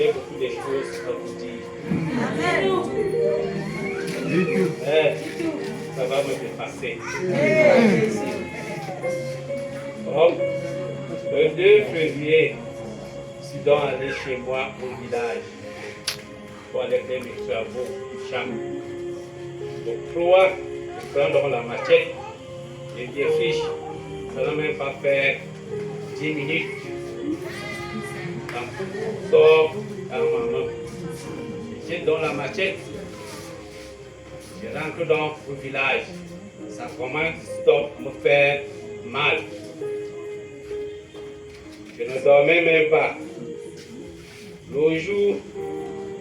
J'ai beaucoup de choses à vous dire. Ça va me dépasser. Bon, le 2 février, je suis donc allé chez moi au village pour aller faire mes travaux du champ. Donc, 3, je prends donc la machette et défiche. Ça ne même pas faire 10 minutes. Donc, sors à ma main. J'ai dans la machette. Je rentre dans le village. Ça commence à me faire mal. Je ne dormais même pas. Le jour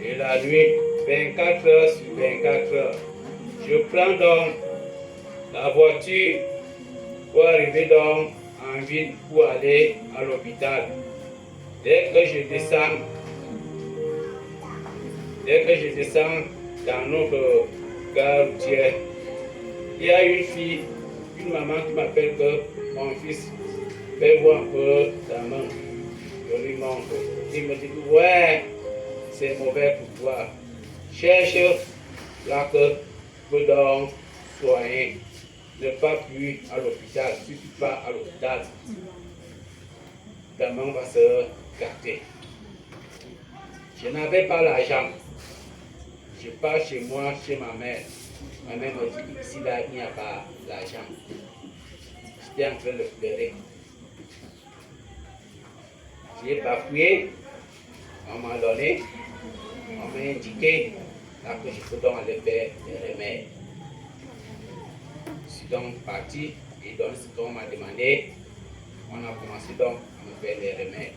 et la nuit, 24 heures sur 24 heures. Je prends donc la voiture pour arriver donc en ville pour aller à l'hôpital. Dès que je descends dans notre gare routière, il y a une fille, une maman qui m'appelle que mon fils fait voir un peu ta main. Je lui montre. Il me dit ouais, c'est mauvais pour toi. Cherche là que tu peux donc soigner. Ne pas plus à l'hôpital. Si tu pars à l'hôpital, ta main va se gâter. Je n'avais pas l'argent. Je pars chez moi, chez ma mère. Ma mère me dit ici là, il n'y a pas l'argent. J'étais en train de pleurer. J'ai bafouillé. On m'a donné. On m'a indiqué là que je peux donc aller faire des remèdes. Je suis donc parti et donc ce qu'on m'a demandé, on a commencé donc à me faire les remèdes.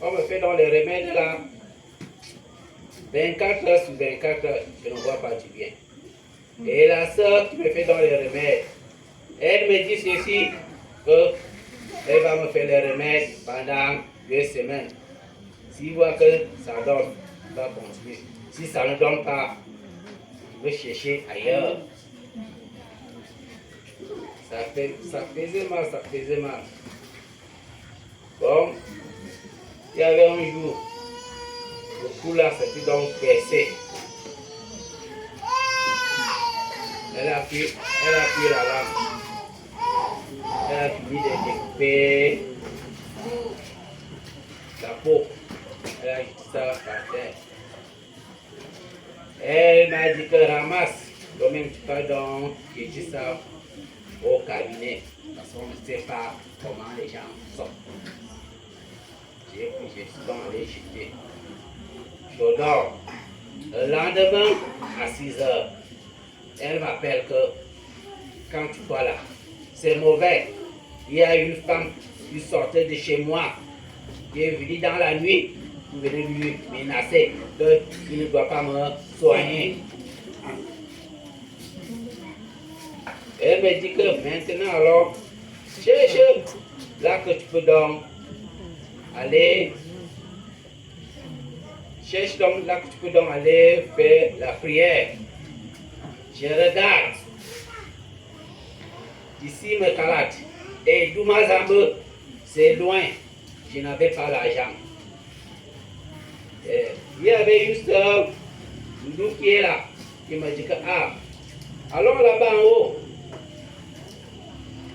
On me fait donc les remèdes là, 24 heures sur 24 heures, je ne vois pas du bien. Et la soeur qui me fait dans les remèdes, elle me dit ceci, qu'elle va me faire les remèdes pendant 2 semaines. S'il voit que ça donne, il va continuer. Si ça ne donne pas, il veut chercher ailleurs. Ça faisait mal. Bon, il y avait un jour, le cou là c'était donc percé. Elle a pris la lame. Elle a fini de découper la peau. Elle a jeté ça par terre. Elle m'a dit que ramasse, toi-même tu vas donc jeter ça au cabinet. Parce qu'on ne sait pas comment les gens sont. J'ai pris, je suis donc allé jeter. Je dors. Le lendemain, à 6 heures, elle m'appelle que quand tu vas là, c'est mauvais. Il y a une femme qui sortait de chez moi, qui est venue dans la nuit, pour venir lui menacer qu'il ne doit pas me soigner. Elle me dit que maintenant alors, cherche là que tu peux donc aller. Cherche donc là que tu peux donc aller faire la prière. Je regarde. Ici me calate. Et Doumazambe, c'est loin. Je n'avais pas l'argent. Il y avait une soeur, Doudou qui est là, qui m'a dit que allons là-bas en haut.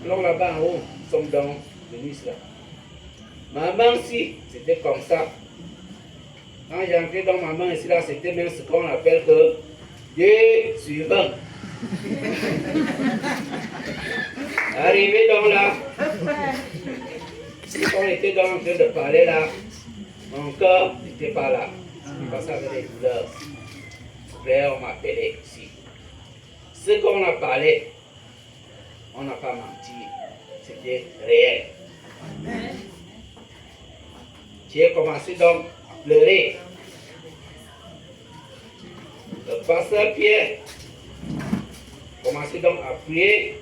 Allons là-bas en haut. Nous sommes dans le nuit là. Maman, si, c'était comme ça. Quand j'ai entré dans ma main ici, là, c'était même ce qu'on appelle que Dieu suivant. Arrivé dans là, si on était dans en train de parler là, mon cœur n'était pas là. Je passais avec des douleurs. Frère, on m'appelait ici. Ce qu'on a parlé, on n'a pas menti. C'était réel. J'ai commencé donc à pleurer. Le pasteur Pierre commençait donc à prier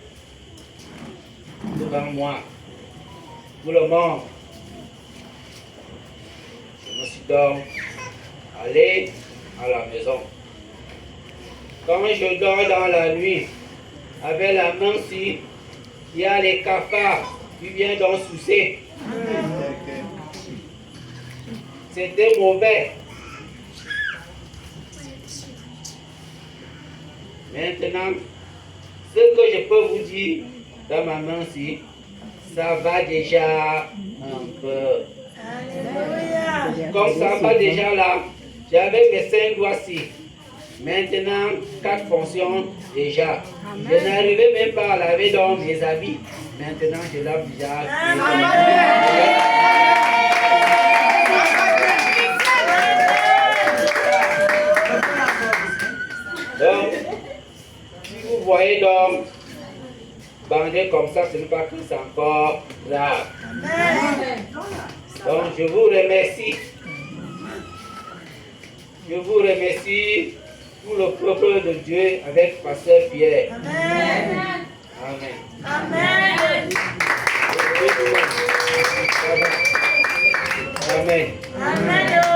devant moi, tout le monde. Je me suis donc allé à la maison. Quand je dors dans la nuit, avec la main ci, il y a les cafards qui viennent donc sucer. C'était mauvais. Maintenant, ce que je peux vous dire dans ma main-ci, ça va déjà un peu. Comme ça va déjà là, j'avais mes 5 doigts-ci. Maintenant, 4 fonctions déjà. Je n'arrivais même pas à laver dans mes habits. Maintenant, je lave déjà. Donc, si vous voyez donc bandé comme ça, ce n'est pas que c'est encore grave. Donc, je vous remercie. Je vous remercie pour le peuple de Dieu avec Pasteur Pierre. Amen. Amen. Amen. Amen. Amen.